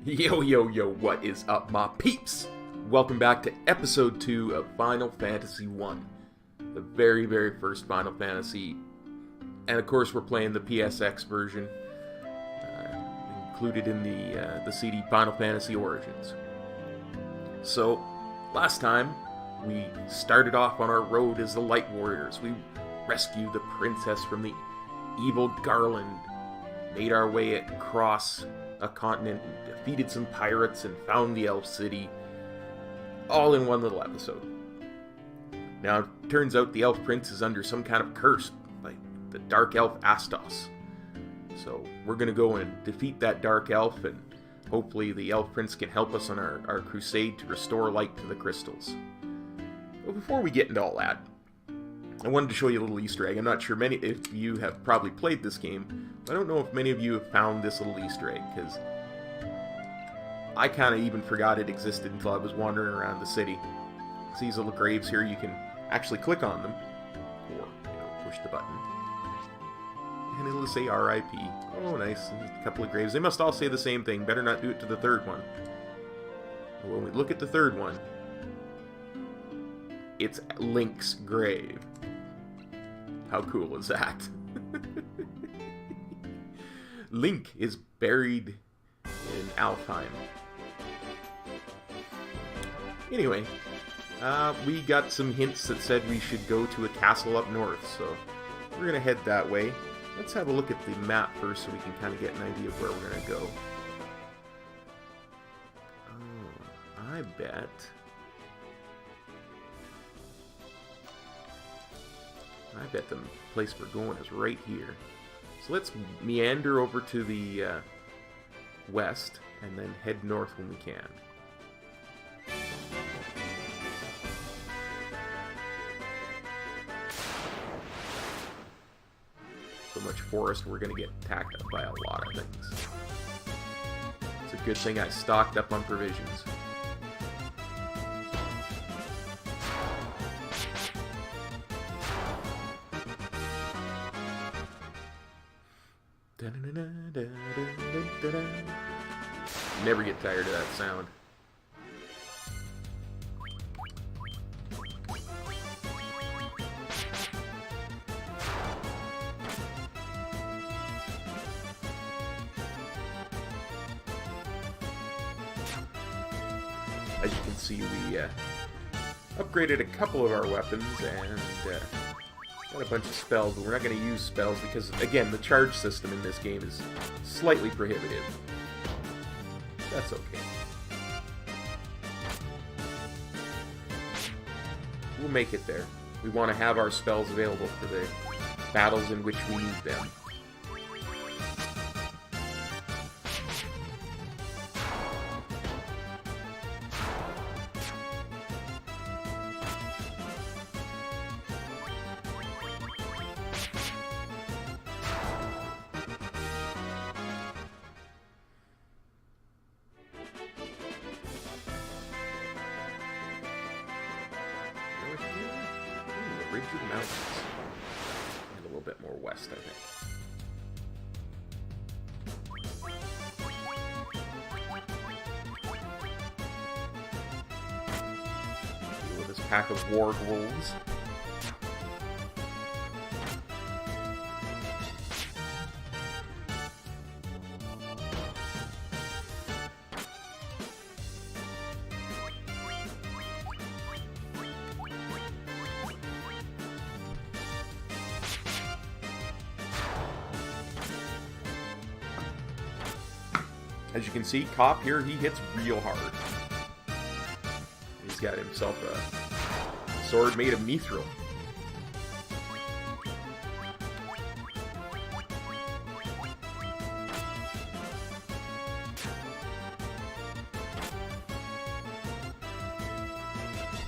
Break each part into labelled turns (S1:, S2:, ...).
S1: Yo, yo, yo, what is up, my peeps? Welcome back to episode 2 of Final Fantasy 1. The very, very first Final Fantasy. And of course, we're playing the PSX version. Included in the CD Final Fantasy Origins. So, last time, we started off on our road as the Light Warriors. We rescued the princess from the evil Garland. Made our way across a continent, defeated some pirates, and found the Elf City, all in one little episode. Now, it turns out the Elf Prince is under some kind of curse by the Dark Elf Astos. So, we're going to go and defeat that Dark Elf, and hopefully the Elf Prince can help us on our crusade to restore light to the crystals. But before we get into all that, I wanted to show you a little Easter egg. I'm not sure if you have probably played this game, but I don't know if many of you have found this little Easter egg, because I kind of even forgot it existed until I was wandering around the city. See these little graves here? You can actually click on them, or push the button, and it'll say R.I.P. Oh, nice. A couple of graves. They must all say the same thing. Better not do it to the third one. But when we look at the third one, it's Link's grave. How cool is that? Link is buried in Alfheim. Anyway, we got some hints that said we should go to a castle up north, so we're going to head that way. Let's have a look at the map first so we can kind of get an idea of where we're going to go. Oh, I bet the place we're going is right here. So let's meander over to the west and then head north when we can. So much forest, we're going to get attacked up by a lot of things. It's a good thing I stocked up on provisions. Never get tired of that sound. As you can see, we upgraded a couple of our weapons and got a bunch of spells, but we're not going to use spells because, again, the charge system in this game is slightly prohibitive. That's okay. We'll make it there. We want to have our spells available for the battles in which we need them. Ridge of the Mountains. And a little bit more west, I think. Deal with this pack of warg wolves. As you can see, Cop here, he hits real hard. He's got himself a sword made of mithril.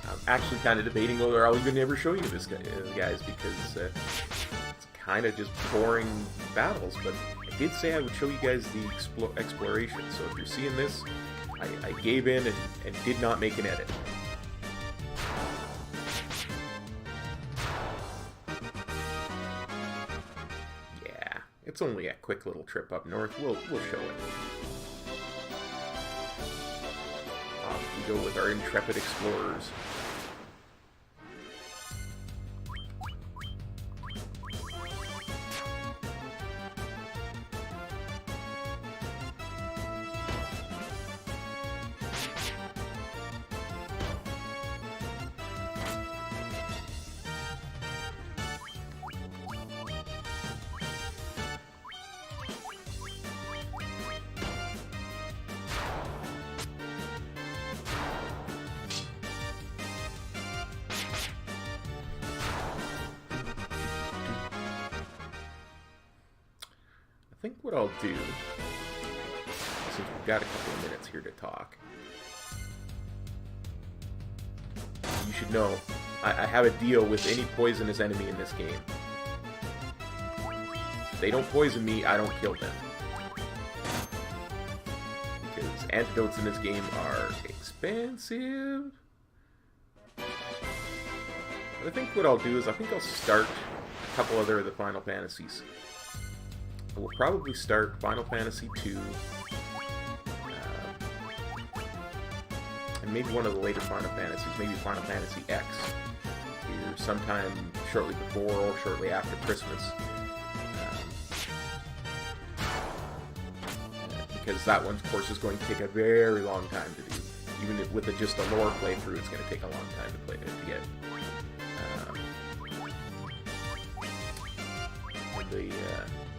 S1: I'm actually kind of debating whether I'll even ever show you this, guys, because it's kind of just boring battles, but I did say I would show you guys the exploration, so if you're seeing this, I gave in and did not make an edit. Yeah, it's only a quick little trip up north. We'll show it. go with our intrepid explorers. I think what I'll do, since we've got a couple of minutes here to talk, you should know, I have a deal with any poisonous enemy in this game. If they don't poison me, I don't kill them. Because antidotes in this game are expensive. But I think what I'll do is, I think I'll start a couple other of the Final Fantasies. We'll probably start Final Fantasy II, and maybe one of the later Final Fantasies, maybe Final Fantasy X, either sometime shortly before or shortly after Christmas. Because that one, of course, is going to take a very long time to do. Even with just a lore playthrough, it's going to take a long time to play to get.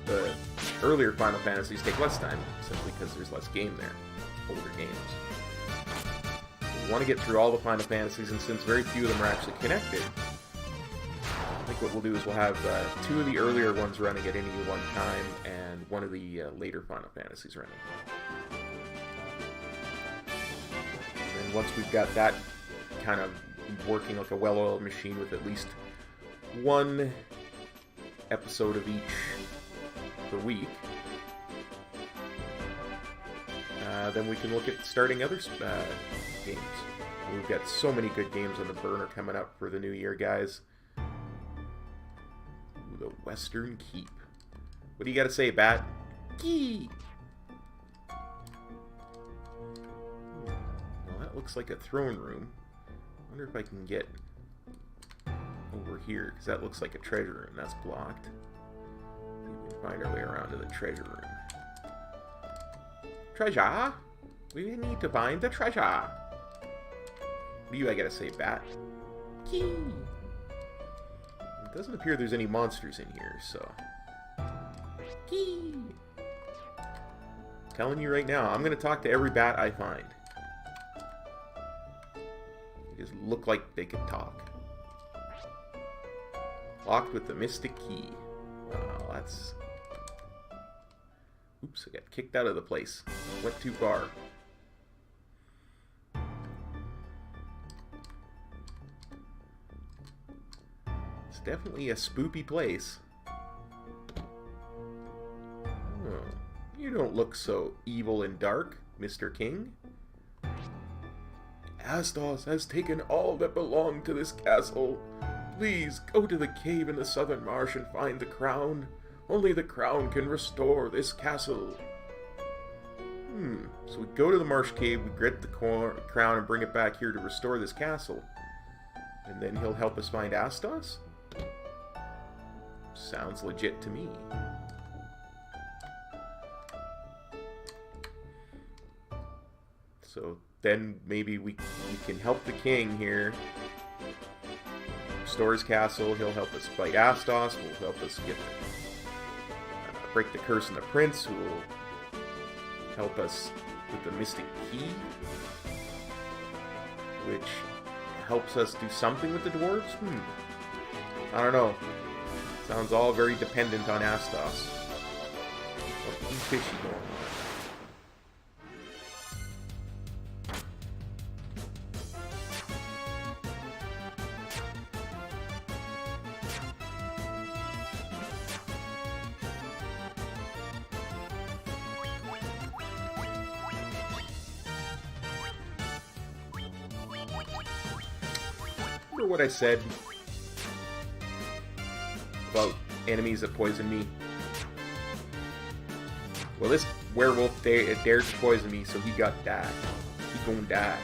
S1: The earlier Final Fantasies take less time, simply because there's less game there, older games. We want to get through all the Final Fantasies, and since very few of them are actually connected, I think what we'll do is we'll have 2 of the earlier ones running at any one time, and 1 of the later Final Fantasies running. And once we've got that kind of working like a well-oiled machine with at least 1 episode of each per week, then we can look at starting other games. We've got so many good games on the burner coming up for the new year, guys. Ooh, the Western Keep. What do you got to say, Bat? Keep. Well, that looks like a throne room. I wonder if I can get over here, because that looks like a treasure room. That's blocked. We can find our way around to the treasure room. Treasure? We need to find the treasure. What do you gotta say, Bat? Key. It doesn't appear there's any monsters in here, so. Key. Telling you right now, I'm gonna talk to every bat I find. They just look like they can talk. Locked with the mystic key. Wow, that's... Oops, I got kicked out of the place. Went too far. It's definitely a spoopy place. Oh, you don't look so evil and dark, Mr. King. Astos has taken all that belonged to this castle. Please, go to the cave in the southern marsh and find the crown. Only the crown can restore this castle. So we go to the marsh cave, we get the crown and bring it back here to restore this castle. And then he'll help us find Astos? Sounds legit to me. So then maybe we can help the king here. Restore his castle, he'll help us fight Astos, will help us get break the curse on the prince, who will help us with the mystic key, which helps us do something with the dwarves? I don't know. Sounds all very dependent on Astos. Something fishy going on. What I said about enemies that poison me. Well, this werewolf dared to poison me, so he got died. He gonna die.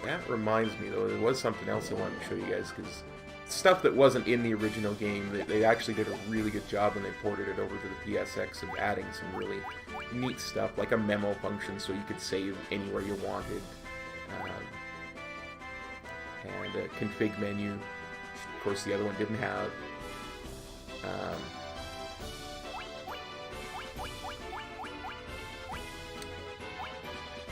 S1: That reminds me, though, there was something else I wanted to show you guys, because stuff that wasn't in the original game, they actually did a really good job when they ported it over to the PSX of adding some really neat stuff, like a memo function so you could save anywhere you wanted, and a config menu, which of course the other one didn't have.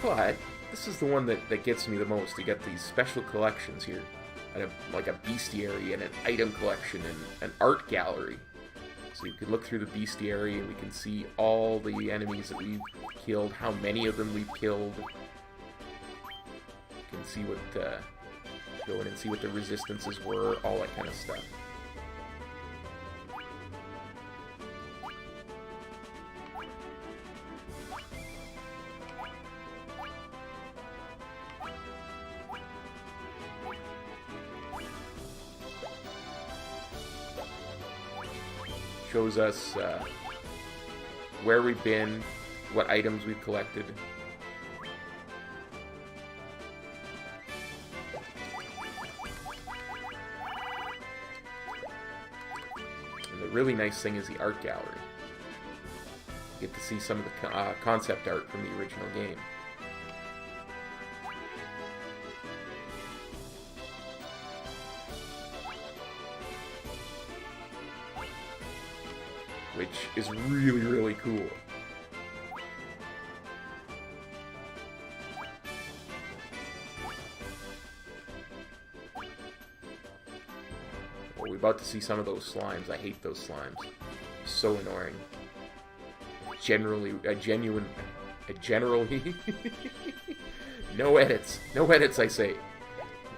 S1: But this is the one that gets me the most. You get these special collections here, like a bestiary and an item collection and an art gallery. So you can look through the bestiary and we can see all the enemies that we've killed, how many of them we've killed. You can see what go in and see what the resistances were, all that kind of stuff. Shows us where we've been, what items we've collected. And the really nice thing is the art gallery. You get to see some of the concept art from the original game. Which is really, really cool. Well, we're about to see some of those slimes. I hate those slimes. So annoying. Generally, no edits. No edits, I say.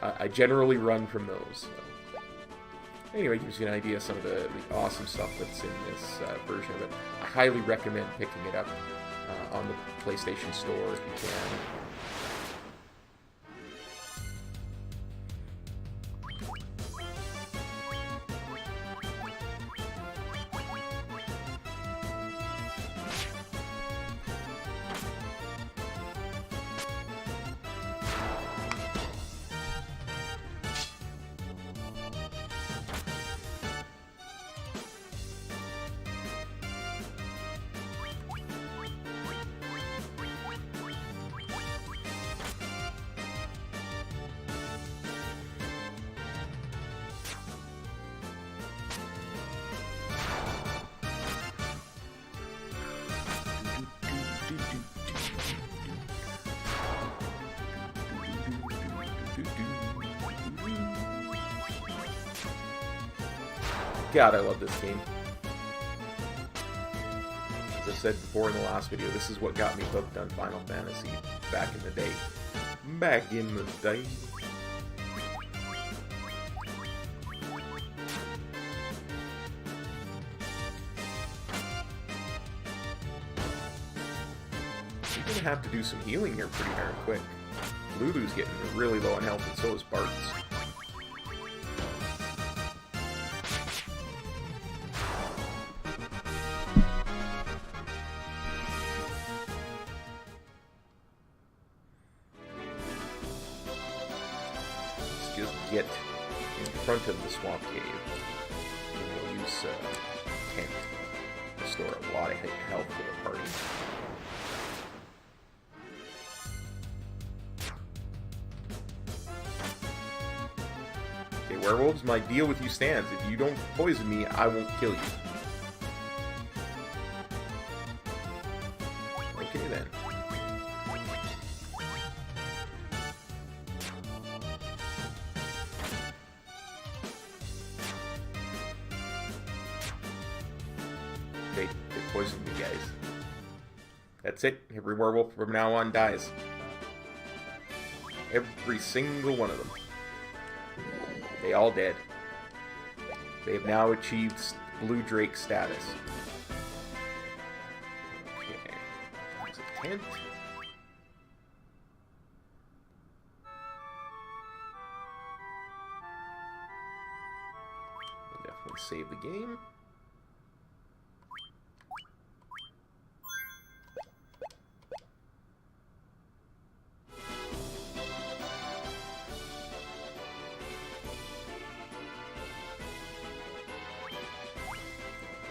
S1: I generally run from those. Anyway, gives you an idea of some of the awesome stuff that's in this version of it. I highly recommend picking it up on the PlayStation Store if you can. God, I love this game. As I said before in the last video, this is what got me hooked on Final Fantasy back in the day. Back in the day. You're gonna have to do some healing here pretty darn quick. Lulu's getting really low on health, and so is Bart's. Just get in front of the swamp cave, and we'll use tent to store a lot of health for the party. Okay, werewolves, my deal with you stands. If you don't poison me, I won't kill you. Okay then. They poisoned me, guys. That's it. Every werewolf from now on dies. Every single one of them. They all dead. They have now achieved Blue Drake status. Okay. There's a tent. We'll definitely save the game.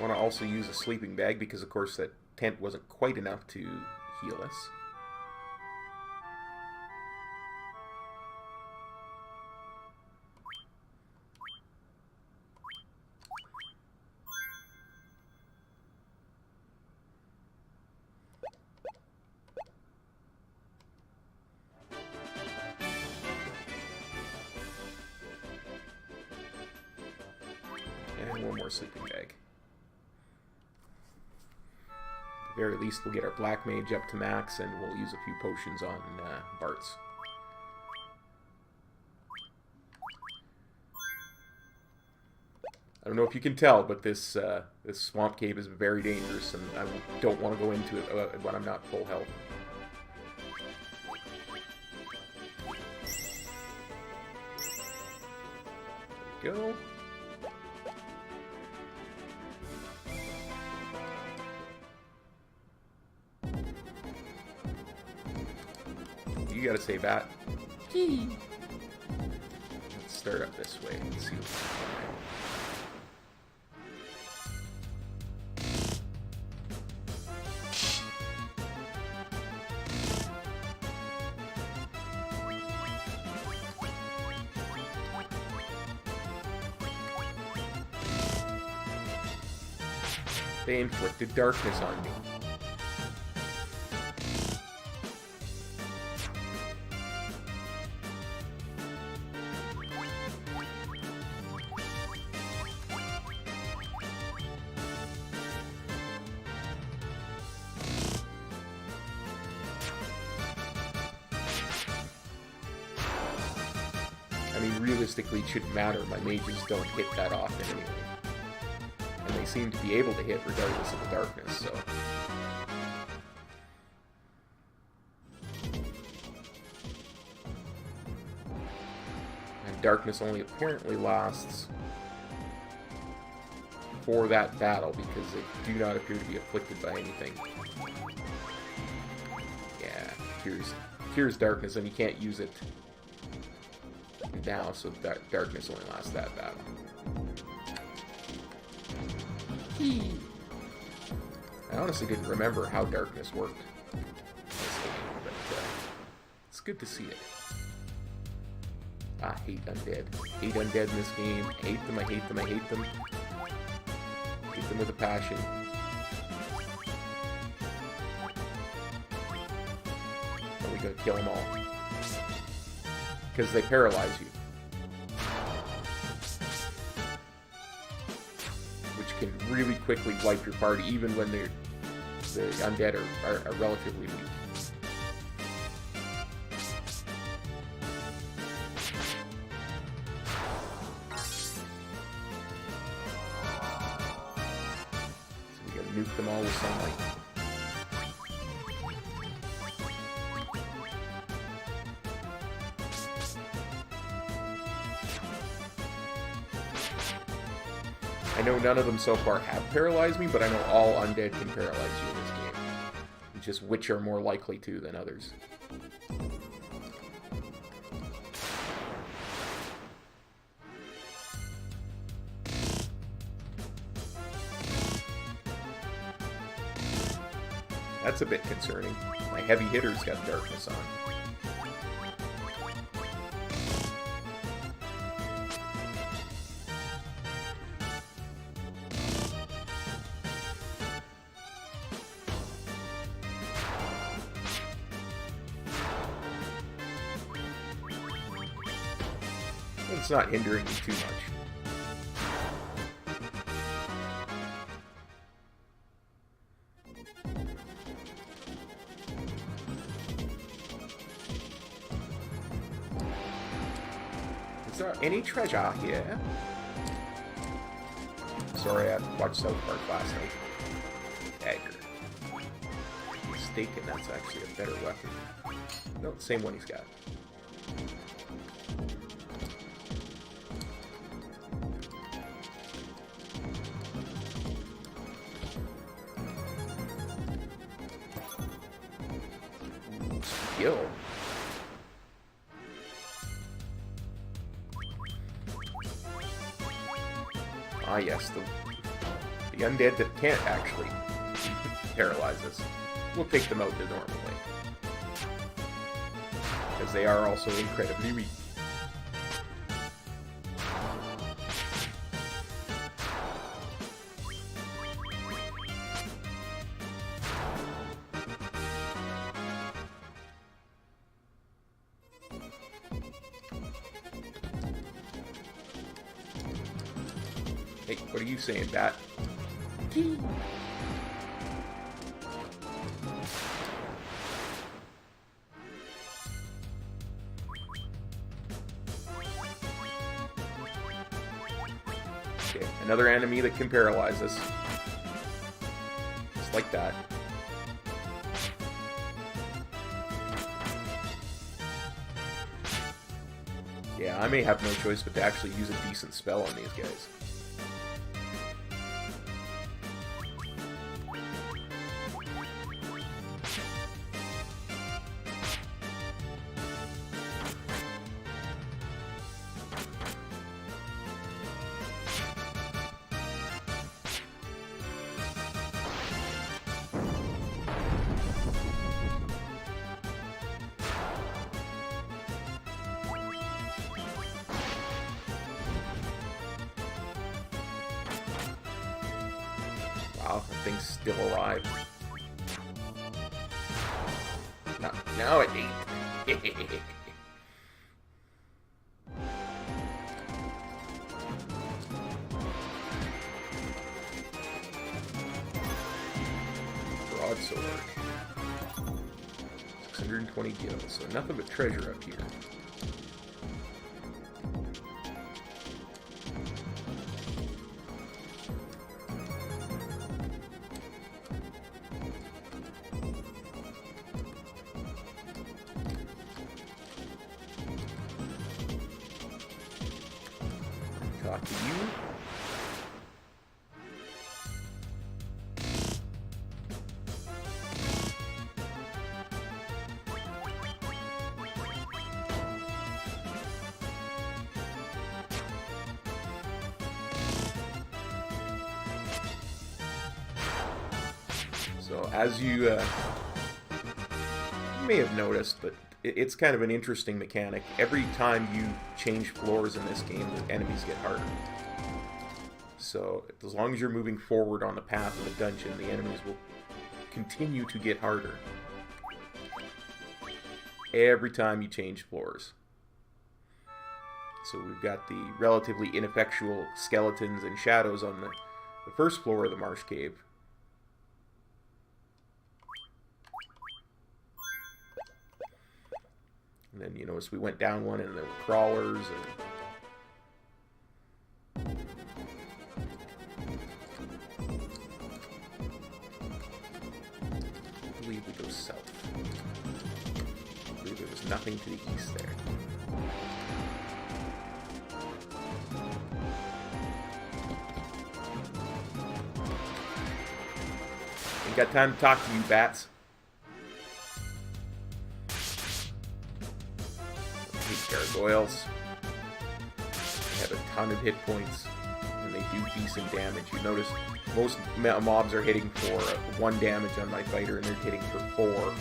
S1: Want to also use a sleeping bag because, of course, that tent wasn't quite enough to heal us. And one more sleeping bag. At the very least, we'll get our Black Mage up to max, and we'll use a few potions on Bart's. I don't know if you can tell, but this this swamp cave is very dangerous, and I don't want to go into it when I'm not full health. There we go. You gotta say that. Let's start up this way and see what's going on. They inflicted darkness on me. I mean, realistically, it shouldn't matter. My mages don't hit that often anyway. And they seem to be able to hit regardless of the darkness, so... And darkness only apparently lasts for that battle, because they do not appear to be afflicted by anything. Yeah, cures darkness, and you can't use it now, so that darkness only lasts that battle. I honestly didn't remember how darkness worked in this game, but it's good to see it. I hate undead. Hate undead in this game. I hate them, I hate them, I hate them. Hate them with a passion. And we gotta kill them all. Because they paralyze you. Which can really quickly wipe your party, even when the undead are relatively weak. So we gotta nuke them all with sunlight. I know none of them so far have paralyzed me, but I know all undead can paralyze you in this game. Just which are more likely to than others. That's a bit concerning. My heavy hitters got darkness on. It's not hindering me too much. Is there any treasure here? Sorry, I watched South Park last night. Dagger. Mistaken, that's actually a better weapon. No, same one he's got. Skill. Ah yes, the The undead that can't actually paralyze us, we'll take them out the normal way. Because they are also incredibly weak. Hey, what are you saying, Bat? Okay, another enemy that can paralyze us. Just like that. Yeah, I may have no choice but to actually use a decent spell on these guys. Wow, that thing's still alive. Now it ate. Broadsword. 620 gil, so nothing but treasure up here. Talk to you. So as you may have noticed, but it's kind of an interesting mechanic. Every time you change floors in this game, the enemies get harder. So as long as you're moving forward on the path of the dungeon, the enemies will continue to get harder. Every time you change floors. So we've got the relatively ineffectual skeletons and shadows on the first floor of the Marsh Cave. And then you notice we went down one and there were crawlers and I believe we go south. I believe there was nothing to the east there. Ain't got time to talk to you, bats. Gargoyles. They have a ton of hit points, and they do decent damage. You notice most mobs are hitting for 1 damage on my fighter, and they're hitting for 4.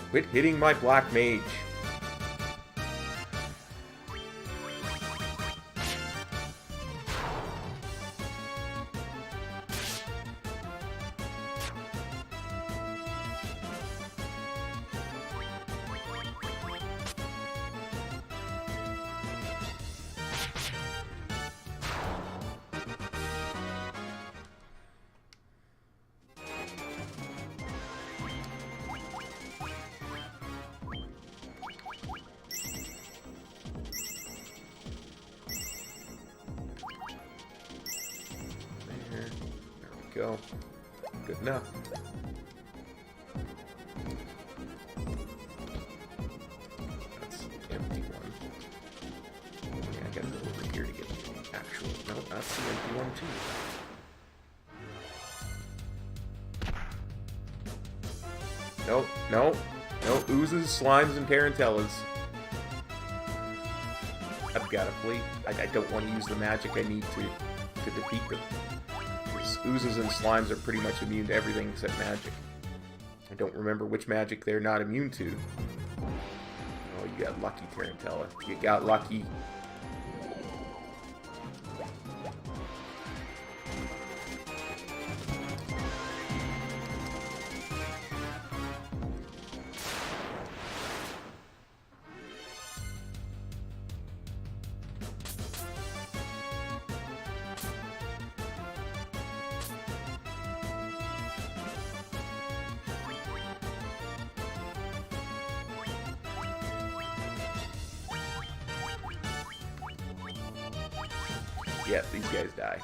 S1: Quit hitting my black mage. Go. Good enough. That's the empty one. Yeah, I gotta go over here to get the Actually, no, that's the empty one too. No, no, no, oozes, slimes, and tarantellas. I've got to flee. I don't want to use the magic I need to defeat them. Because oozes and slimes are pretty much immune to everything except magic. I don't remember which magic they're not immune to. Oh, you got lucky, Tarantella. You got lucky. Yeah, these guys die.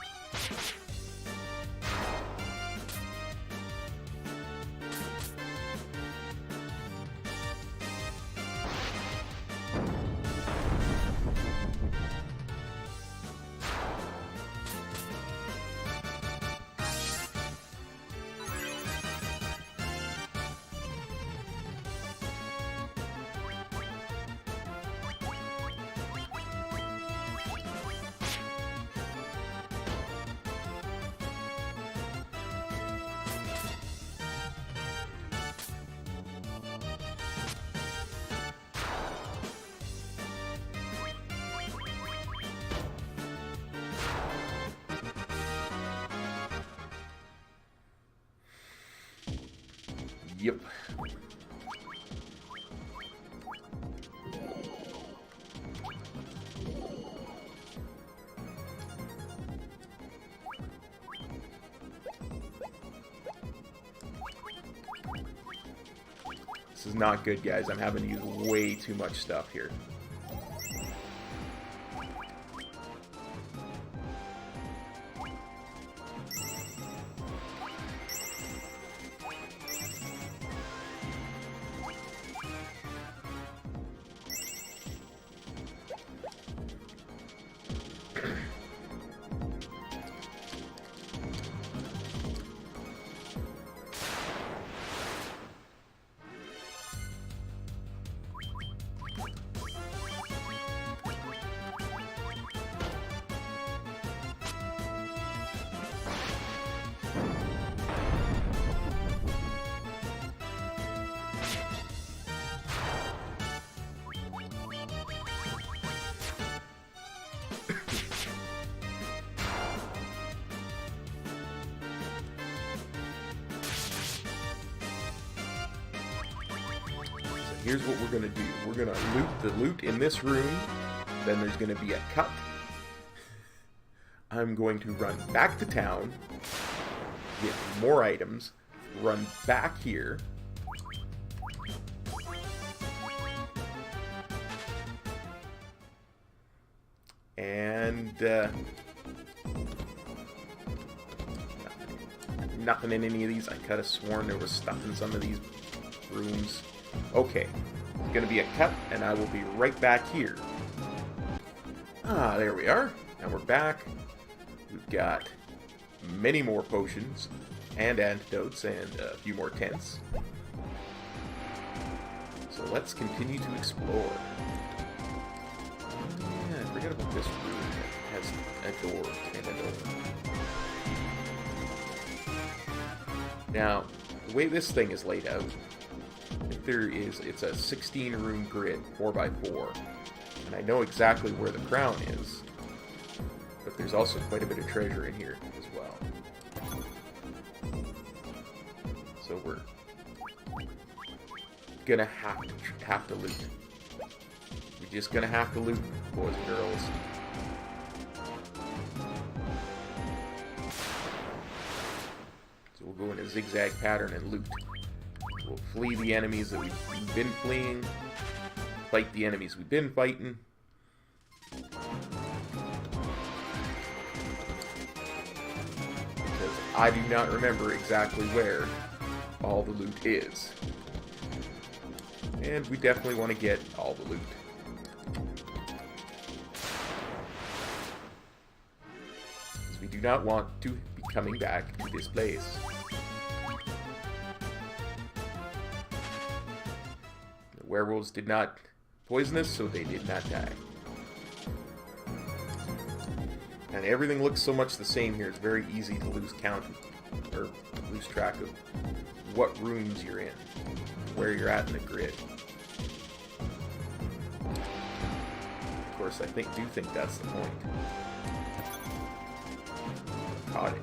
S1: Yep. This is not good, guys. I'm having to use way too much stuff here. Here's what we're going to do. We're going to loot the loot in this room. Then there's going to be a cut. I'm going to run back to town, get more items, run back here. And nothing in any of these. I could have sworn there was stuff in some of these rooms. Okay, it's going to be a cut, and I will be right back here. Ah, there we are. Now we're back. We've got many more potions, and antidotes, and a few more tents. So let's continue to explore. Yeah, I forgot about this room that has a door and a door. Now, the way this thing is laid out, it's a 16-room grid, 4x4, and I know exactly where the crown is, but there's also quite a bit of treasure in here as well. So we're gonna have to loot. We're just gonna have to loot, boys and girls. So we'll go in a zigzag pattern and loot. We'll flee the enemies that we've been fleeing, fight the enemies we've been fighting. Because I do not remember exactly where all the loot is. And we definitely want to get all the loot. not want to be coming back to this place. The werewolves did not poison us, so they did not die. And everything looks so much the same here, it's very easy to lose count, or lose track of what rooms you're in, where you're at in the grid. Of course, I do think that's the point. Cottage.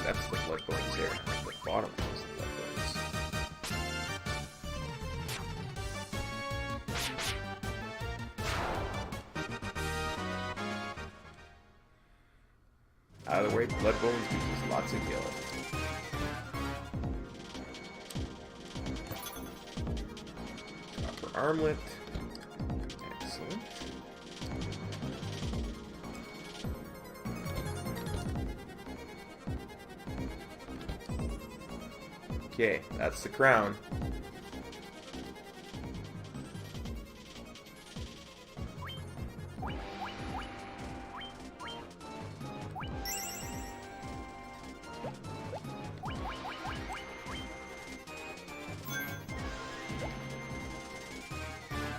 S1: That's the blood bones there. The bottom is the blood bones. Out of the way, blood bones uses lots of yellow. Copper armlet. Excellent. Okay, that's the crown.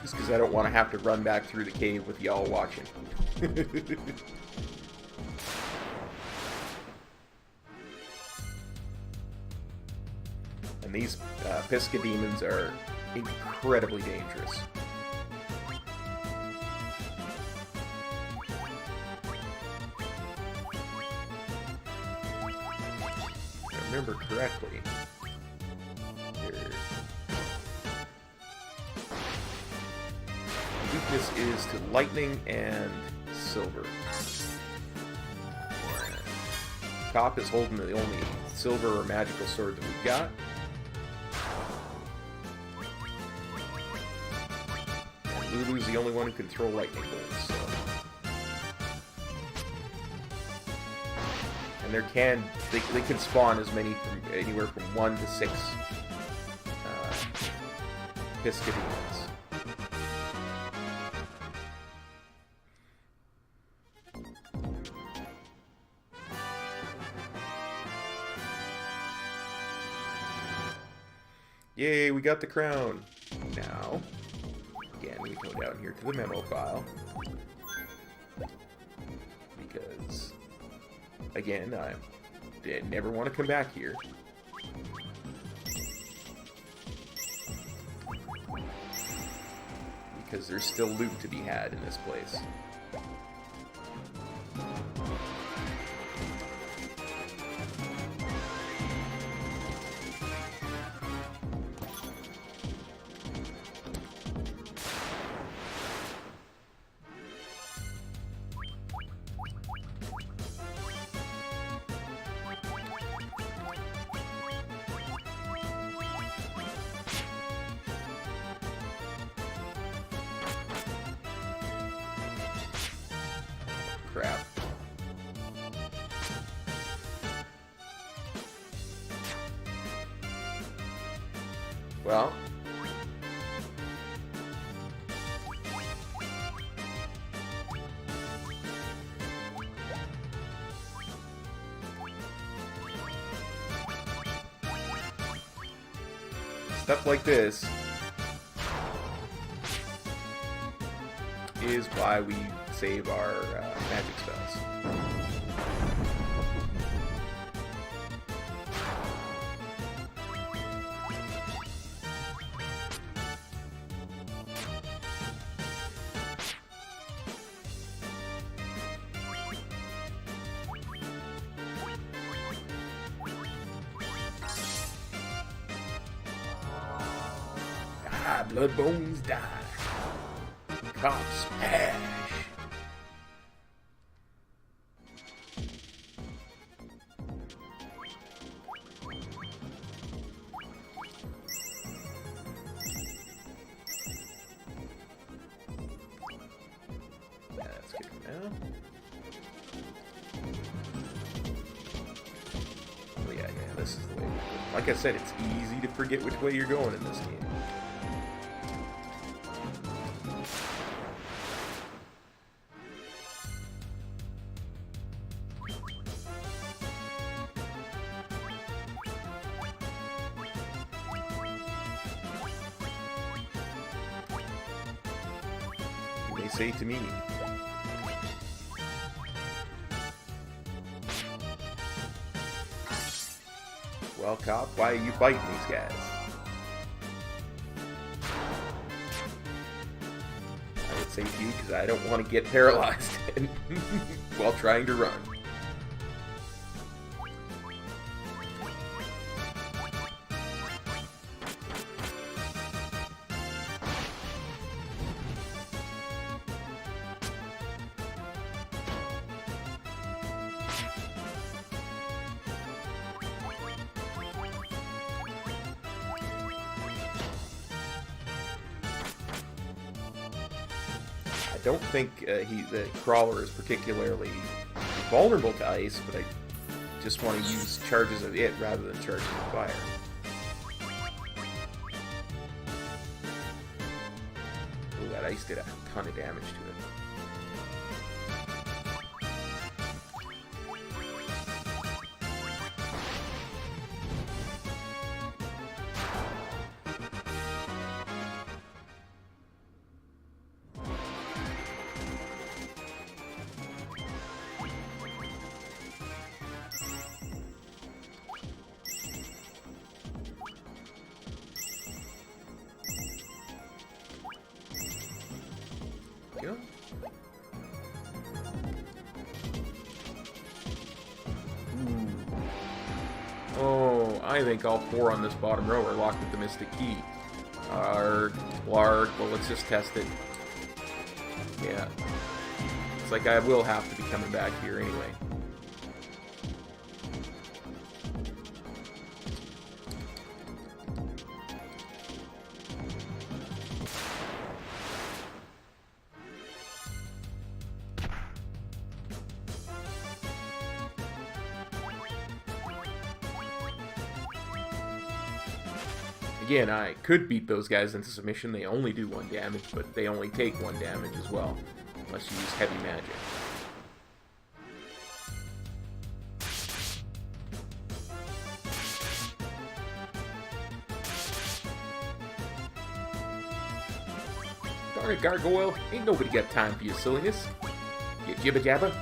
S1: Just because I don't want to have to run back through the cave with y'all watching. And these Pisca demons are incredibly dangerous. If I remember correctly, their weakness is to lightning and silver. Top is holding the only silver or magical sword that we've got. Lulu's the only one who can throw lightning bolts, so. And they can spawn as many from anywhere from 1 to 6 Pisca demons. Yay, we got the crown. Now, again, we go down here to the memo file. Because, again, I never want to come back here. Because there's still loot to be had in this place. Crap. Well, stuff like this is why we save our magic spells. Die, blood bones, die. Cops, smash. That's good now. Oh yeah, this is the way. Like I said, it's easy to forget which way you're going in this game. They say to me, well, cop, why are you fighting these guys? I would say to you because I don't want to get paralyzed while trying to run. I don't think the crawler is particularly vulnerable to ice, but I just want to use charges of it rather than charges of fire. Ooh, that ice did a ton of damage to it. Oh, I think all four on this bottom row are locked with the Mystic Key. Lark, well, let's just test it. Yeah. It's like I will have to be coming back here anyway. Again, I could beat those guys into submission. They only do 1 damage, but they only take 1 damage as well, unless you use heavy magic. Darn it, Gargoyle. Ain't nobody got time for your silliness. You jibba jabba.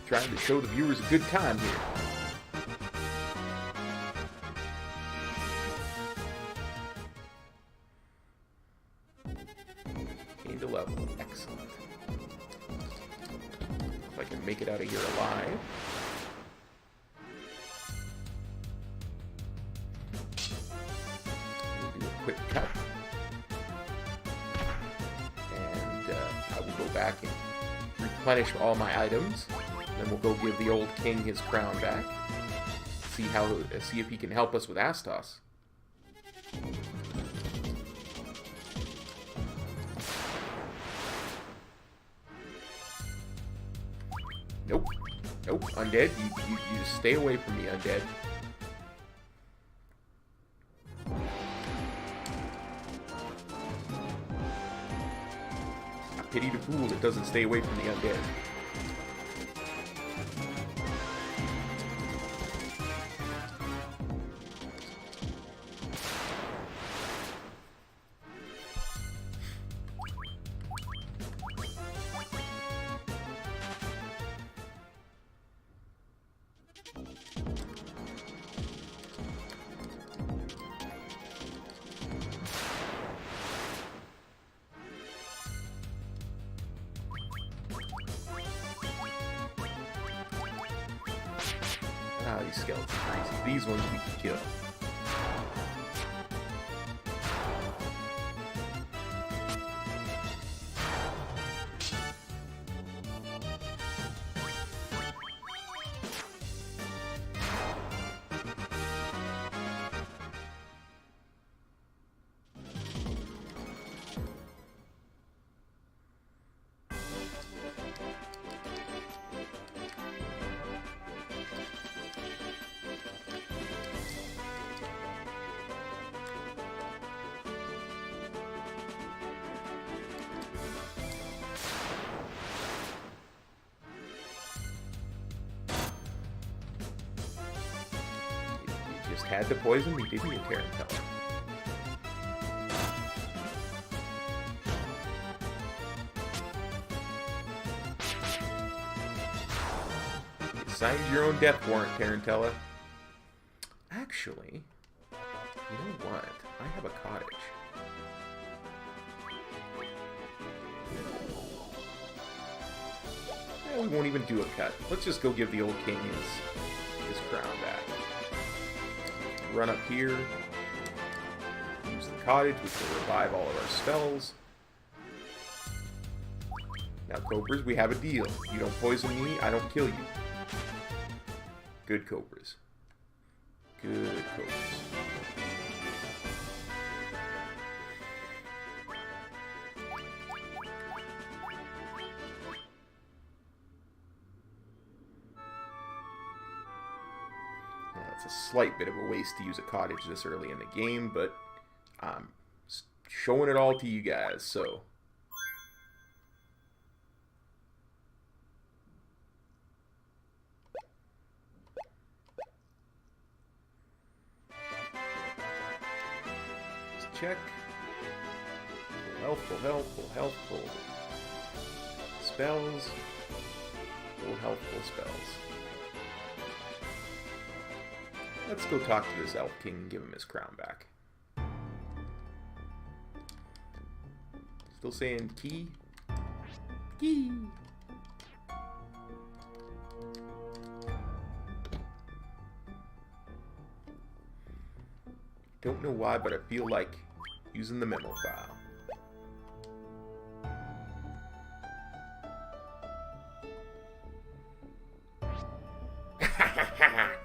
S1: Trying to show the viewers a good time here. Gained a level. Excellent. If I can make it out of here alive. We'll do a quick cut. And I will go back and replenish all my items. Then we'll go give the old king his crown back. See if he can help us with Astos. Nope. Nope. Undead. You just stay away from me, undead. I pity the fool that doesn't stay away from the undead. these skeletons are easy. These ones we can kill. Had to poison me, didn't you, Tarantella? You signed your own death warrant, Tarantella. Actually, you know what? I have a cottage. We won't even do a cut. Let's just go give the old king his crown back. Run up here, use the cottage, which will revive all of our spells. Now, Cobras, we have a deal. You don't poison me, I don't kill you. Good Cobras. Good Cobras. It's a slight bit of a waste to use a cottage this early in the game, but I'm showing it all to you guys, so... Just check. Full health, full spells. Full health, full spells. Let's go talk to this Elf King and give him his crown back. Still saying key? Key! Don't know why, but I feel like using the memo file.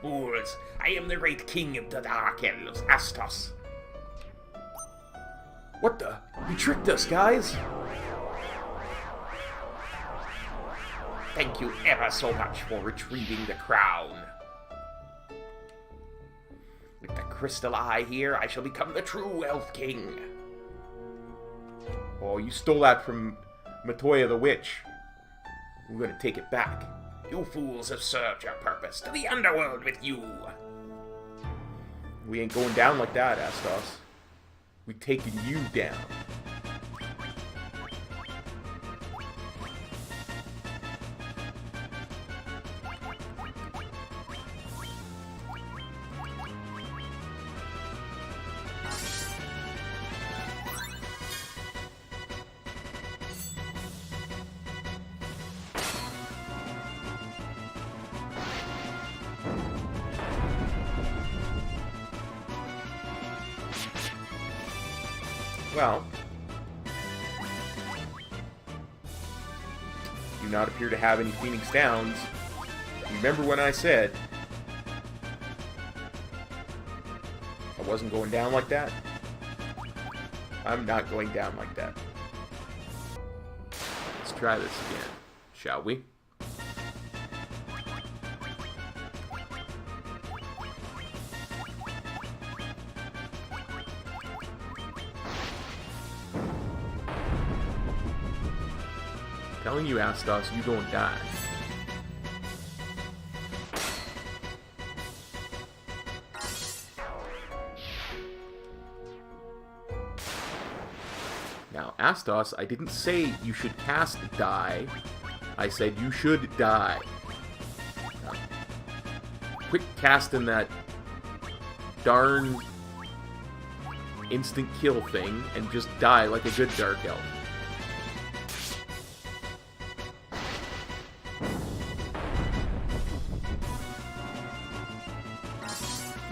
S1: Fools! I am the great king of the Dark Elves, Astos. What the? You tricked us, guys! Thank you ever so much for retrieving the crown. With the crystal eye here, I shall become the true Elf King. Oh, you stole that from Matoya the Witch. We're gonna take it back. You fools have served your purpose. To the underworld with you! We ain't going down like that, Astos. We taking you down. Well, do not appear to have any Phoenix Downs. Remember when I said I wasn't going down like that? I'm not going down like that. Let's try this again, shall we? Telling you, Astos, you don't die. Now, Astos, I didn't say you should cast die. I said you should die. Now, quit casting that darn instant kill thing and just die like a good Dark Elf.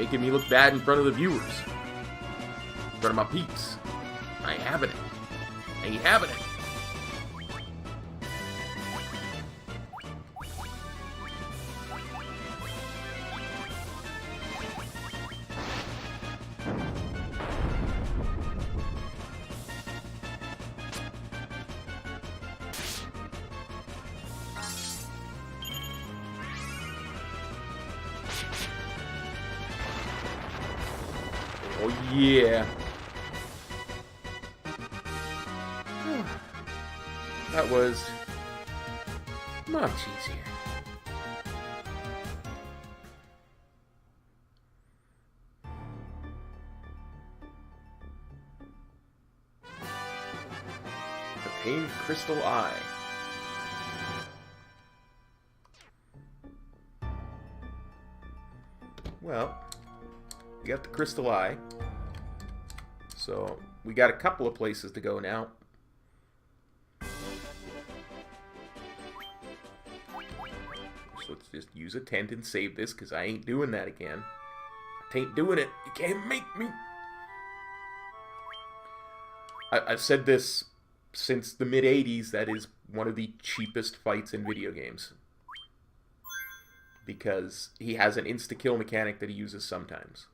S1: Making me look bad in front of the viewers. In front of my peeps. I ain't having it. I ain't having it. Oh yeah. That was much easier. The Pained Crystal Eye. Well, we got the Crystal Eye. So, we got a couple of places to go now. So let's just use a tent and save this, because I ain't doing that again. I ain't doing it. You can't make me. I've said this since the mid-'80s, that is one of the cheapest fights in video games. Because he has an insta-kill mechanic that he uses sometimes.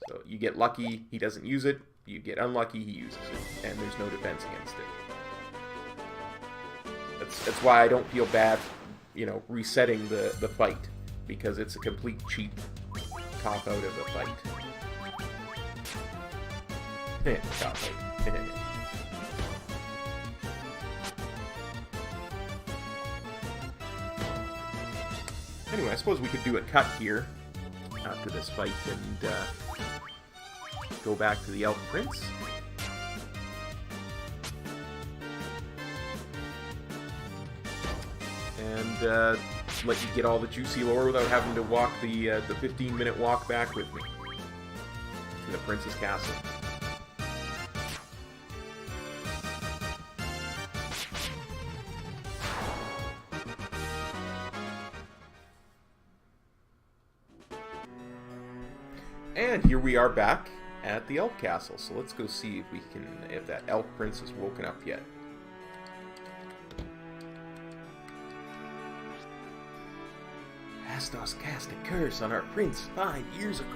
S1: So you get lucky, he doesn't use it. You get unlucky, he uses it. And there's no defense against it. That's why I don't feel bad, you know, resetting the fight. Because it's a complete cheap cop-out of a fight. Cop-out. Anyway, I suppose we could do a cut here after this fight and go back to the Elf Prince. And let you get all the juicy lore without having to walk the 15-minute walk back with me to the Prince's castle. And here we are back at the Elf Castle. So let's go see if we can, if that Elf Prince has woken up yet. Astos cast a curse on our prince 5 years ago,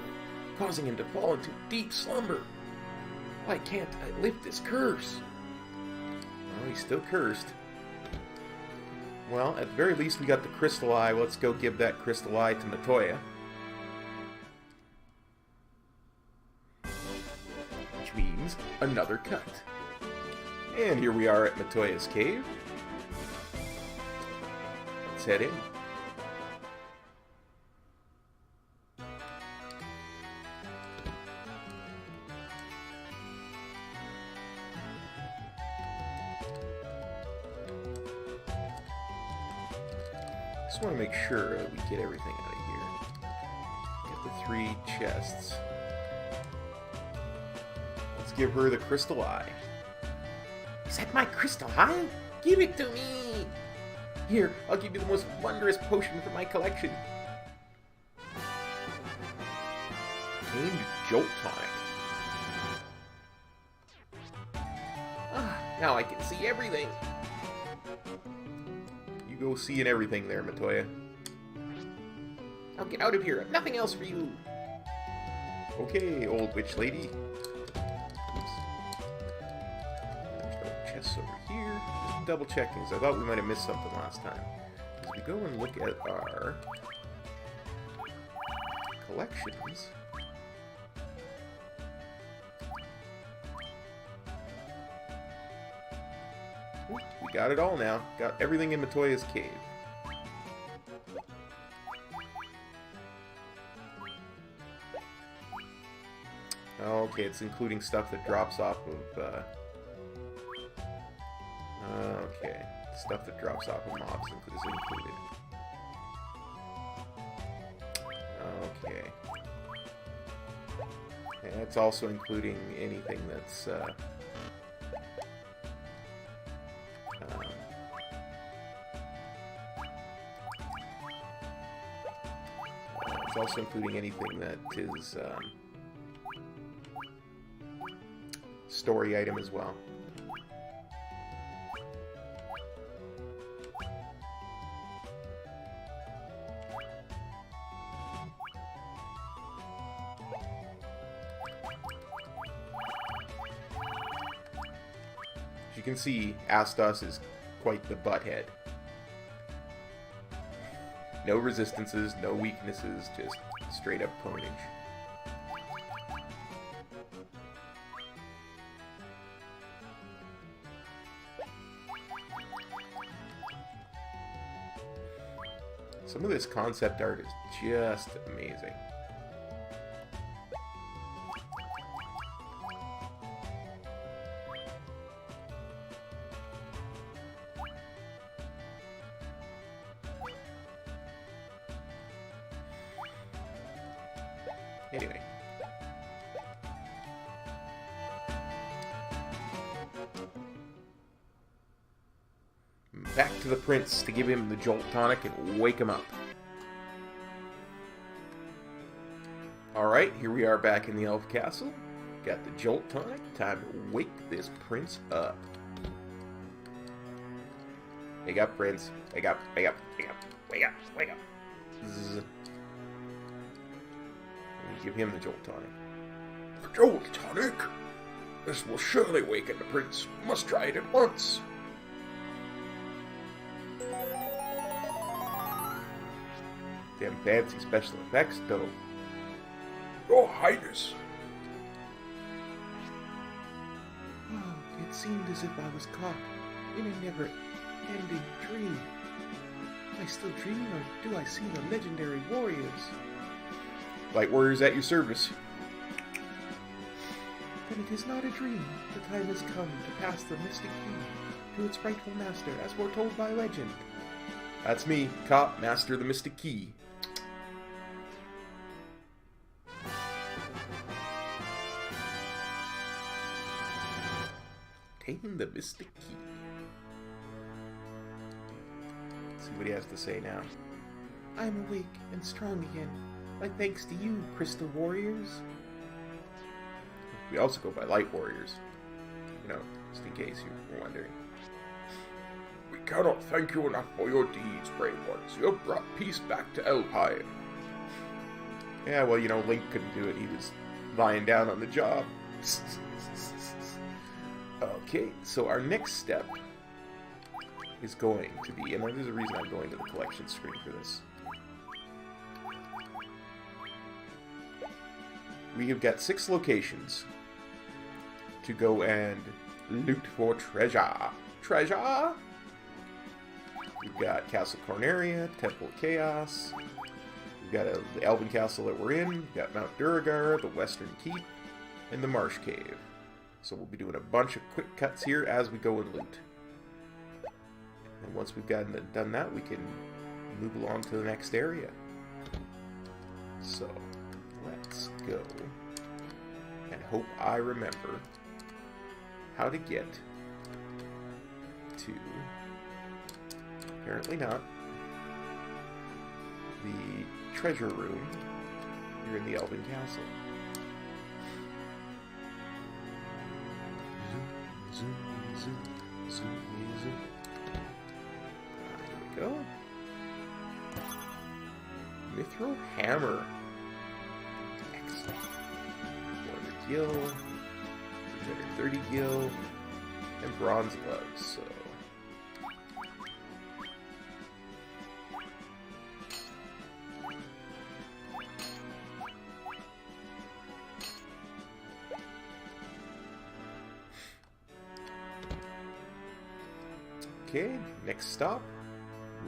S1: causing him to fall into deep slumber. Why can't I lift this curse? Well, he's still cursed. Well, at the very least we got the Crystal Eye. Let's go give that Crystal Eye to Matoya. Which means another cut. And here we are at Matoya's cave. Let's head in. Just want to make sure that we get everything out of here. Get the 3 chests. Let's give her the Crystal Eye. Is that my Crystal Eye? Give it to me! Here, I'll give you the most wondrous potion from my collection. Tamed Jolt Tonic. Ah, now I can see everything. Go seeing everything there, Matoya. Now get out of here. Nothing else for you. Okay, old witch lady. Oops. There's no chests over here. Just double checking, because I thought we might have missed something last time. As we go and look at our collections. We got it all now. Got everything in Matoya's cave. Okay, it's including stuff that drops off of, okay, stuff that drops off of mobs is included. Okay. And it's also including anything that's, also including anything that is story item as well. As you can see, Astos is quite the butthead. No resistances, no weaknesses, just straight up pwnage. Some of this concept art is just amazing. Anyway. Back to the prince to give him the jolt tonic and wake him up. Alright, here we are back in the elf castle. Got the jolt tonic. Time to wake this prince up. Wake up, prince. Wake up, wake up, wake up, wake up, wake up. Zzz. Give him the jolt tonic.
S2: The jolt tonic? This will surely waken the prince. Must try it at once.
S1: Damn fancy special effects, though.
S2: Your Highness.
S3: Oh, it seemed as if I was caught in a never-ending dream. Am I still dreaming, or do I see the legendary warriors?
S1: Light warriors at your service.
S3: Then it is not a dream. The time has come to pass the mystic key to its rightful master, as foretold by legend.
S1: That's me, Cop, Master of the Mystic Key. Taking the Mystic Key. Let's see what he has to say now.
S3: I am awake and strong again, my thanks to you, Crystal Warriors.
S1: We also go by Light Warriors. You know, just in case you were wondering.
S2: We cannot thank you enough for your deeds, brave ones. You have brought peace back to Alpine.
S1: Yeah, well, you know, Link couldn't do it. He was lying down on the job. Okay, so our next step is going to be, and there's a reason I'm going to the collection screen for this. We have got 6 locations to go and loot for treasure. Treasure! We've got Castle Corneria, Temple of Chaos. We've got the Elven Castle that we're in. We've got Mount Duragar, the Western Keep, and the Marsh Cave. So we'll be doing a bunch of quick cuts here as we go and loot. And once we've done that, we can move along to the next area. So, let's go and hope I remember how to get to, apparently not, the treasure room here in the Elven Castle. Zoom, zoom, zoom, zoom. Here we go. Mithril Hammer. Excellent. 100 gil, 330 gil, and bronze gloves, so. Okay, next stop,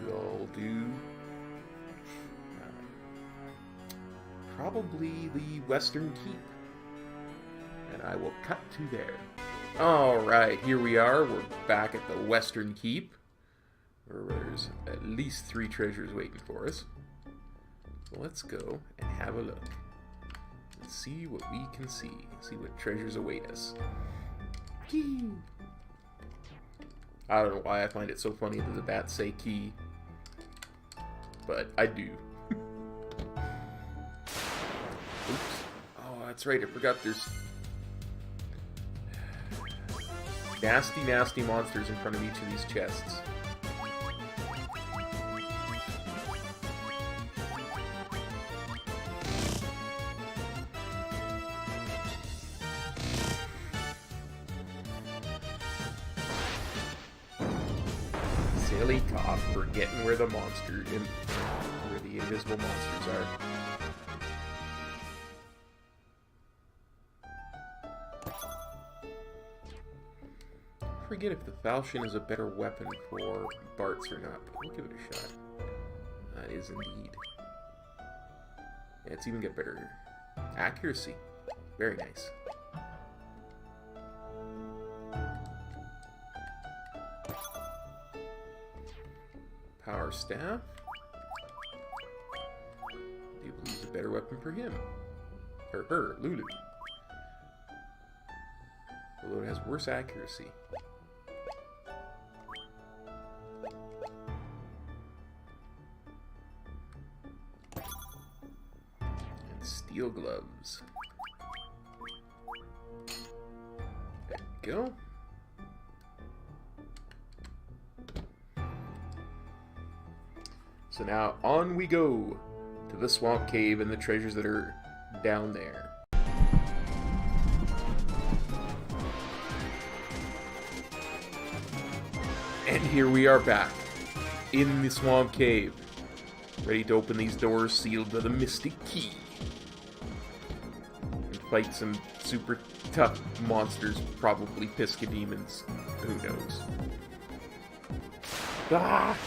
S1: we'll do probably the Western Keep, and I will cut to there. Alright, here we are, we're back at the Western Keep, where there's at least 3 treasures waiting for us. So let's go and have a look, and see what we can see what treasures await us. Key! I don't know why I find it so funny that the bats say key, but I do. that's right, I forgot there's nasty, nasty monsters in front of each of these chests. Silly top, forgetting where the where the invisible monsters are. Forget if the falchion is a better weapon for Bart's or not, but we'll give it a shot. That is indeed. Yeah, it's even got better accuracy. Very nice. Power staff. You will use a better weapon for him. Or her, Lulu. Although it has worse accuracy. And steel gloves. There we go. So now, on we go to the swamp cave and the treasures that are down there. And here we are back, in the swamp cave, ready to open these doors sealed with a mystic key. And fight some super tough monsters, probably Pisca demons, who knows. Ah!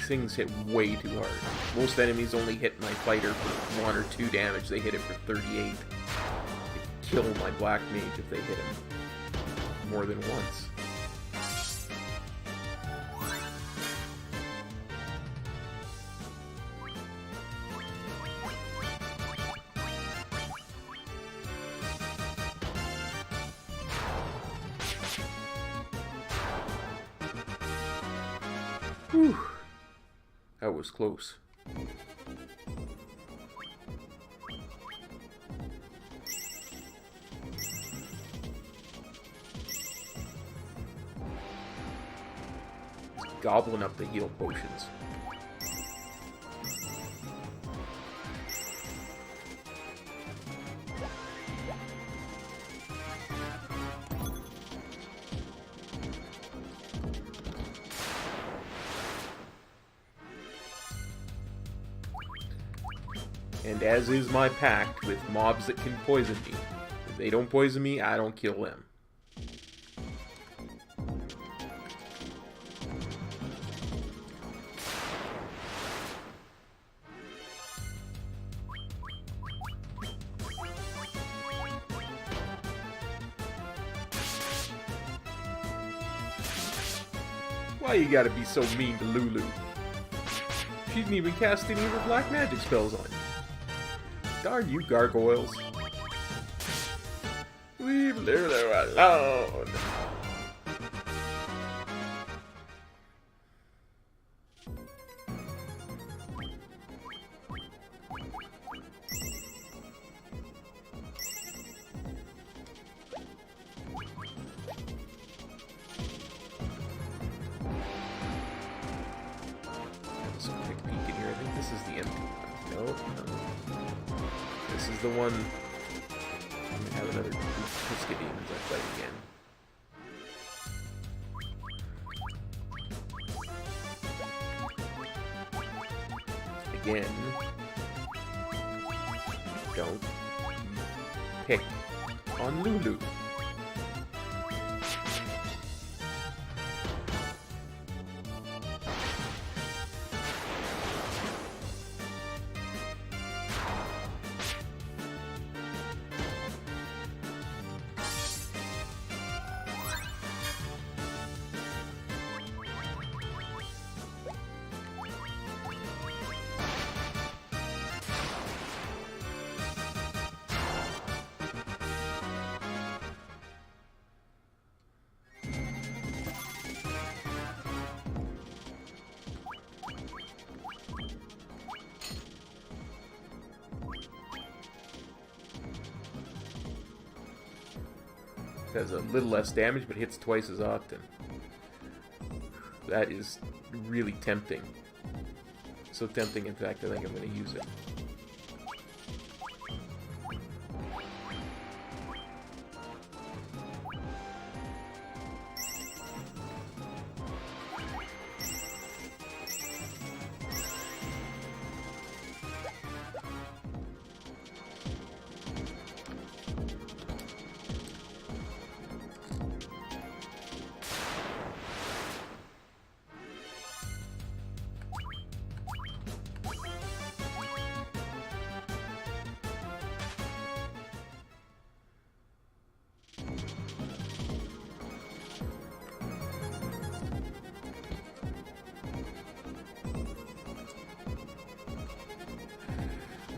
S1: Things hit way too hard. Most enemies only hit my fighter for 1 or 2 damage. They hit it for 38. They kill my black mage if they hit him more than once. Whew. That was close. Gobbling up the heal potions. And as is my pact with mobs that can poison me, if they don't poison me, I don't kill them. Why you gotta be so mean to Lulu? She didn't even cast any of her black magic spells on you. Darn you, gargoyles. Leave Lulu alone. Let's take a peek in here. I think this is the empty one. Nope. This is the one. I'm gonna have another Pisca demons I fight again. Again. Don't pick on Lulu. does a little less damage, but hits twice as often. That is really tempting. So tempting, in fact, I think I'm going to use it.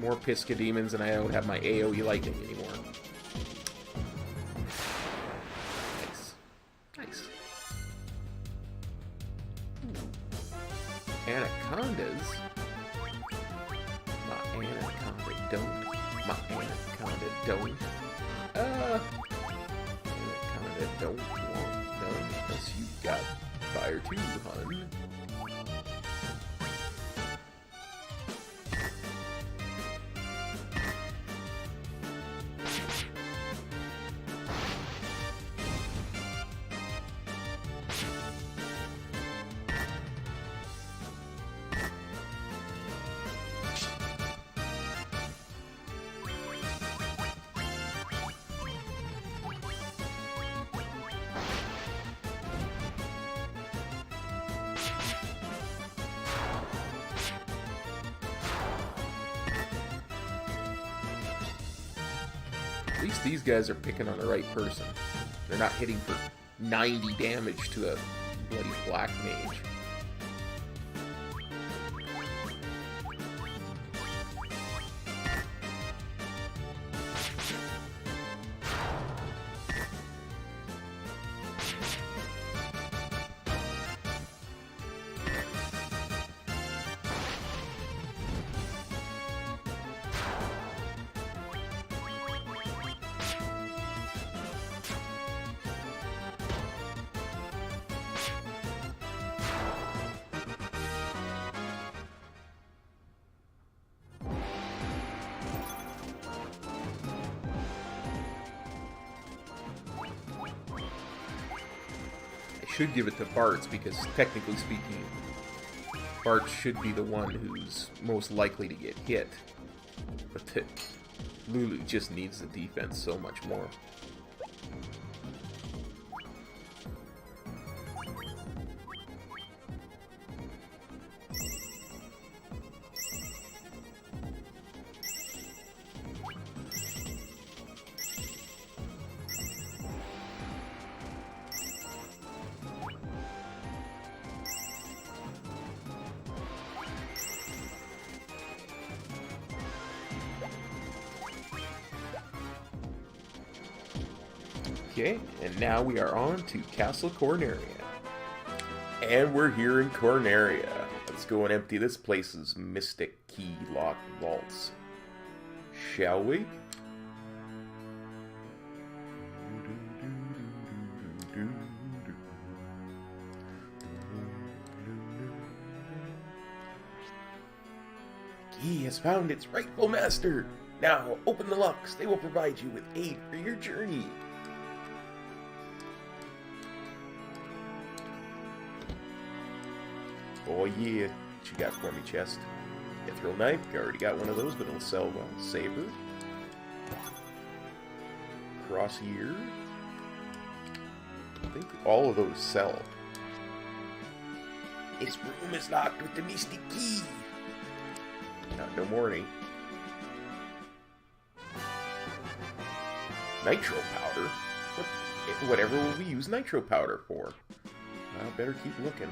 S1: More Pisca Demons, and I don't have my AoE Lightning anymore. Nice. Nice. Anacondas? My anaconda don't. My anaconda don't. Anaconda don't want none unless you got fire too, hun. At least these guys are picking on the right person. They're not hitting for 90 damage to a bloody black mage. Should give it to Bartz, because technically speaking, Bartz should be the one who's most likely to get hit. But Lulu just needs the defense so much more. Okay, and now we are on to Castle Corneria. And we're here in Corneria. Let's go and empty this place's mystic key lock vaults. Shall we? The key has found its rightful master. Now, open the locks. They will provide you with aid for your journey. Oh yeah, what you got for me, chest? Mithril knife, I already got one of those, but it'll sell well. Saber. Crossyear. I think all of those sell. This room is locked with the misty key. Not no morning. Nitro powder? Whatever will we use nitro powder for? I better keep looking.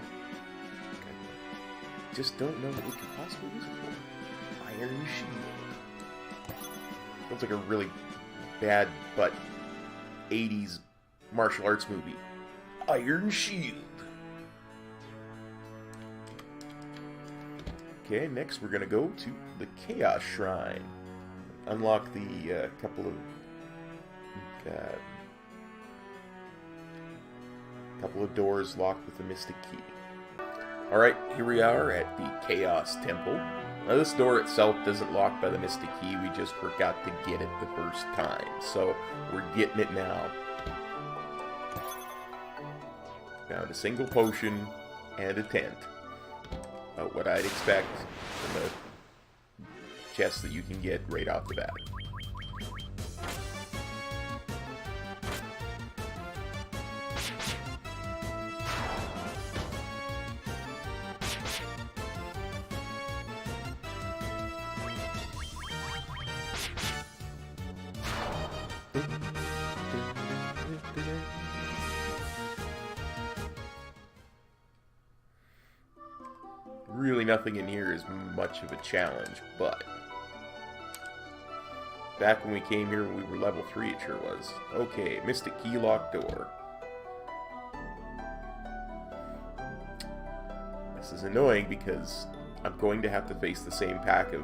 S1: Just don't know what we could possibly use it for. Iron Shield. Looks like a really bad but 80s martial arts movie. Iron Shield. Okay, next we're gonna go to the Chaos Shrine. Unlock the couple of A couple of doors locked with a mystic key. Alright, here we are at the Chaos Temple. Now this door itself doesn't lock by the mystic key, we just forgot to get it the first time. So we're getting it now. Found a single potion and a tent. About what I'd expect from a chest that you can get right off the bat. Really nothing in here is much of a challenge, but back when we came here when we were level 3 it sure was. Okay, mystic key locked door. This is annoying because I'm going to have to face the same pack of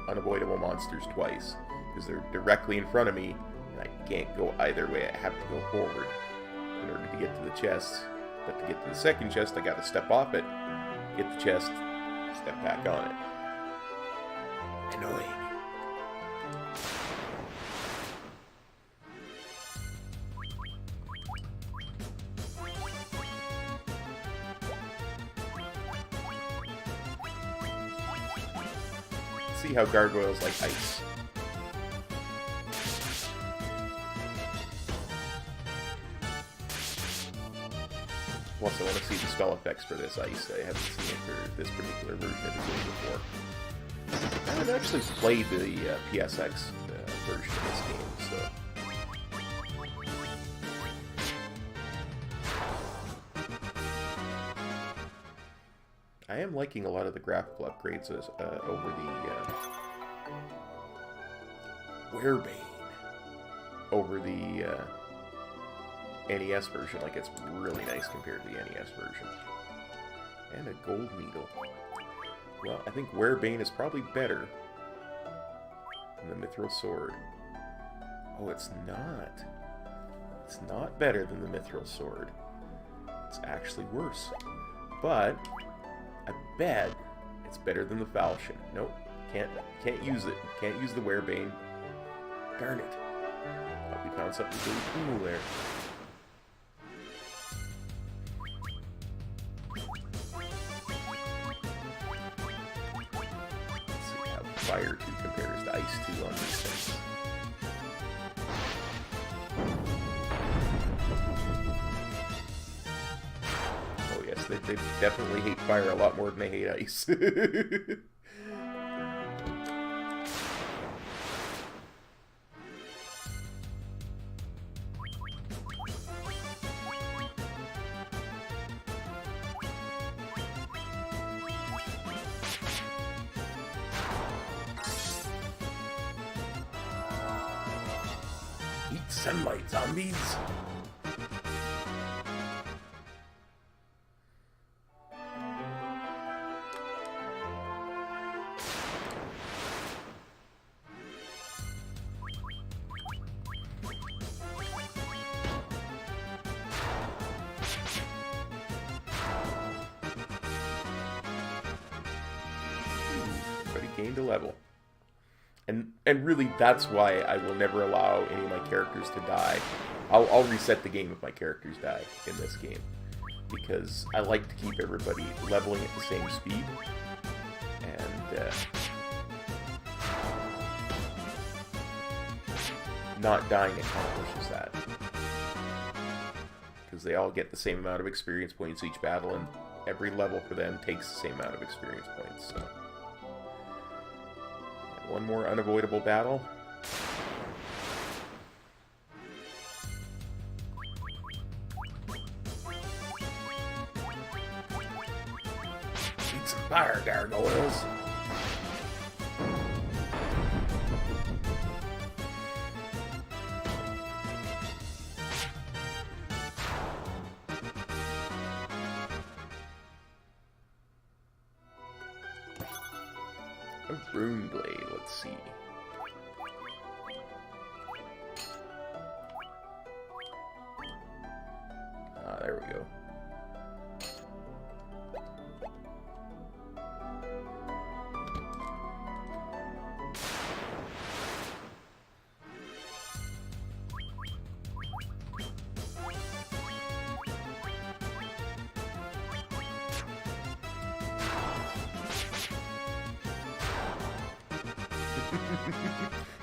S1: unavoidable monsters twice, because they're directly in front of me and I can't go either way. I have to go forward in order to get to the chest, but to get to the second chest I gotta step off it, get the chest, step back on it. Annoying. See how gargoyles like ice. Plus, I want to see the spell effects for this ice. I haven't seen it for this particular version of the game before. I haven't actually played the PSX version of this game, so... I am liking a lot of the graphical upgrades over the Werebane over the NES version. Like, it's really nice compared to the NES version. And a gold needle. Well, I think Werebane is probably better than the Mithril Sword. Oh, it's not. It's not better than the Mithril Sword. It's actually worse. But I bet it's better than the Falchion. Nope, can't use it. Can't use the Werebane. Darn it. Thought we found something really cool there. Let's see how Fire 2 compares to Ice 2 on these things. They definitely hate fire a lot more than they hate ice. Eat sunlight, zombies! Gained a level. And really, that's why I will never allow any of my characters to die. I'll reset the game if my characters die in this game, because I like to keep everybody leveling at the same speed, and not dying accomplishes that, because they all get the same amount of experience points each battle, and every level for them takes the same amount of experience points. So. One more unavoidable battle. Eat some fire, gargoyles. A rune blade, let's see. There we go.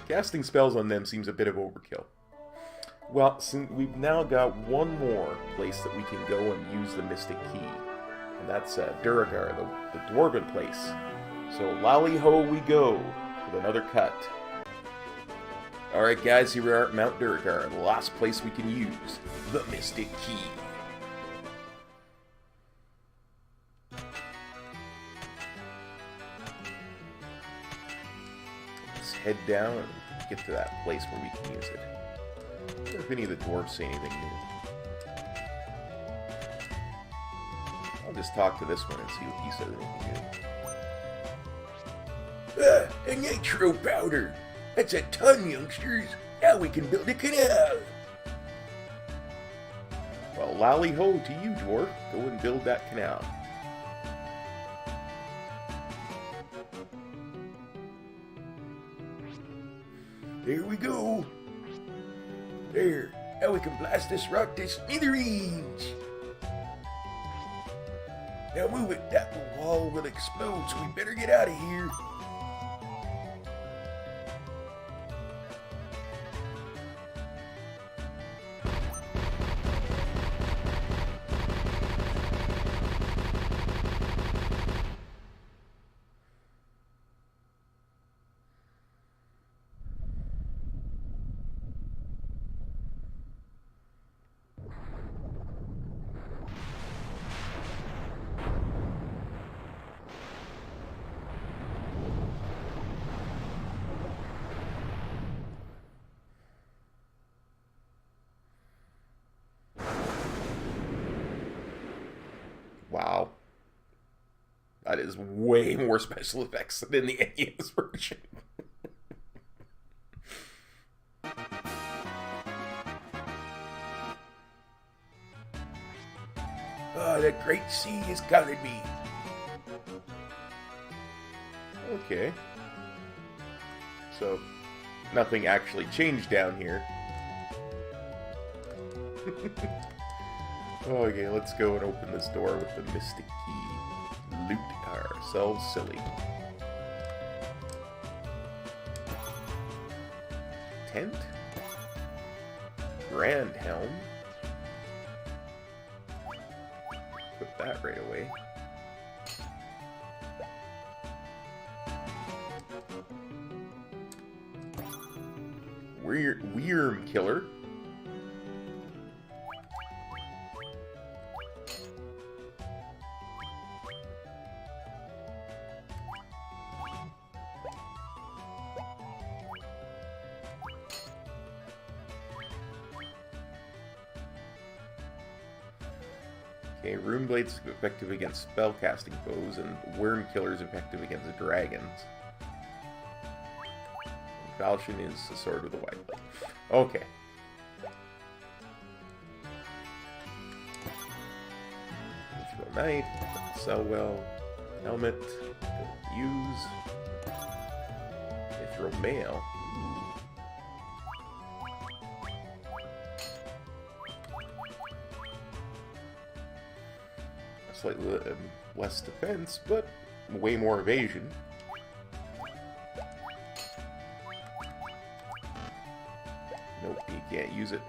S1: Casting spells on them seems a bit of overkill. Well, since we've now got one more place that we can go and use the Mystic Key. And that's Duragar, the Dwarven place. So, lally-ho we go with another cut. Alright guys, here we are at Mount Duragar, the last place we can use the Mystic Key. Let's head down and get to that place where we can use it. I wonder if any of the dwarves say anything new. I'll just talk to this one and see what he says anything new.
S2: A nitro powder! That's a ton, youngsters! Now we can build a canal!
S1: Well, lally-ho to you, dwarf. Go and build that canal.
S2: There we go! There! Now we can blast this rock to smithereens! Now move it! That wall will explode, so we better get out of here!
S1: Wow. That is way more special effects than in the NES version.
S2: Oh, the great sea has covered me!
S1: Okay. So, nothing actually changed down here. Okay, let's go and open this door with the Mystic Key. Loot ourselves silly. Tent? Grand Helm? Put that right away. Worm Killer. Okay, Rune Blade's effective against spellcasting foes, and Worm Killer's effective against dragons. And Falchion is the sword with a wide blade. Okay. Mithril Knight, Selwell, Helmet, Use, Mithril Mail. Slightly less defense, but way more evasion. Nope, you can't use it.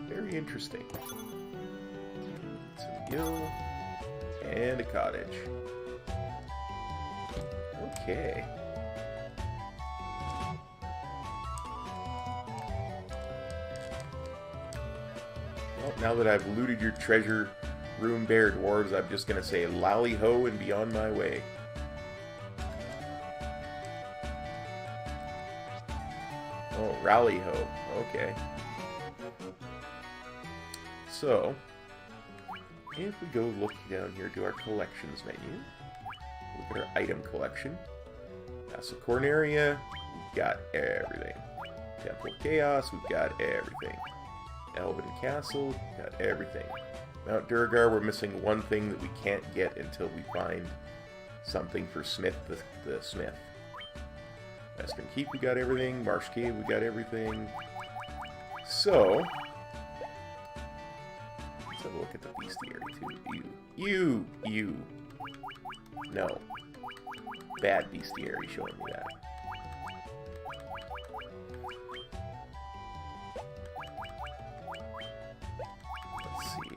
S1: Very interesting. Some gil and a cottage. Okay. Well, now that I've looted your treasure room, bear dwarves, I'm just gonna say lally-ho and be on my way. Oh, rally-ho. Okay. So, if we go look down here to our collections menu, look at our item collection. That's a Corneria, we've got everything. Temple of Chaos, we've got everything. Elven Castle, got everything. Mount Durgar, we're missing one thing that we can't get until we find something for Smith the Smith. Western Keep, we got everything. Marsh Cave, we got everything. So, let's have a look at the bestiary too. You. No. Bad bestiary showing me that. Let's see.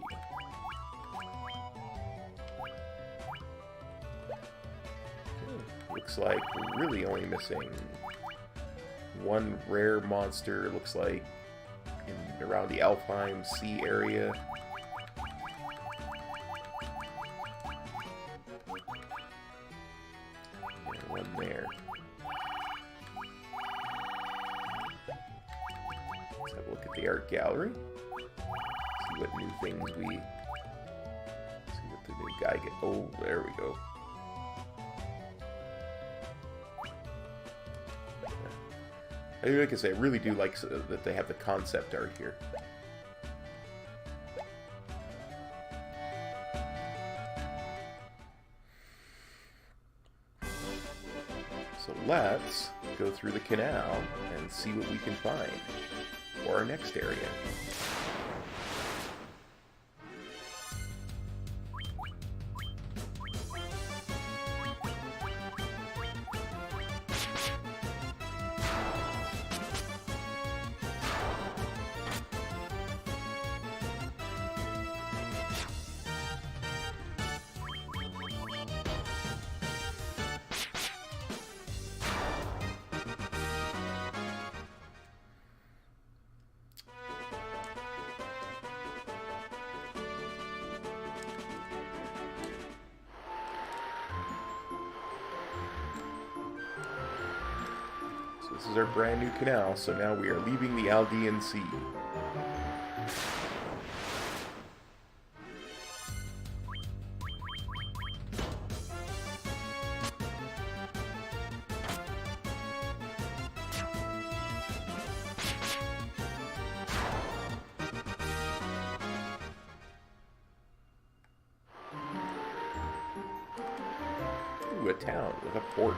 S1: Looks like we're really only missing one rare monster, looks like, around the Alpine Sea area. And one there. Let's have a look at the art gallery. See what new things we... See what the new guy get... Oh, there we go. Like I say, I really do like that they have the concept art here. So let's go through the canal and see what we can find for our next area. This is our brand new canal, so now we are leaving the Aldean Sea. Ooh, a town with a port.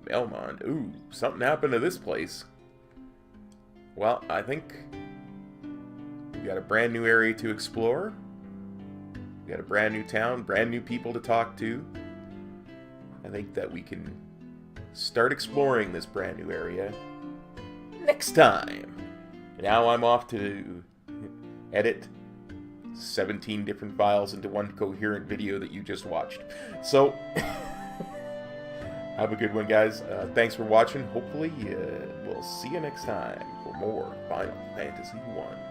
S1: Belmont. Ooh, something happened to this place. Well, I think we've got a brand new area to explore. We've got a brand new town, brand new people to talk to. I think that we can start exploring this brand new area next time. Now I'm off to edit 17 different files into one coherent video that you just watched. So... Have a good one, guys. Thanks for watching. Hopefully, we'll see you next time for more Final Fantasy 1.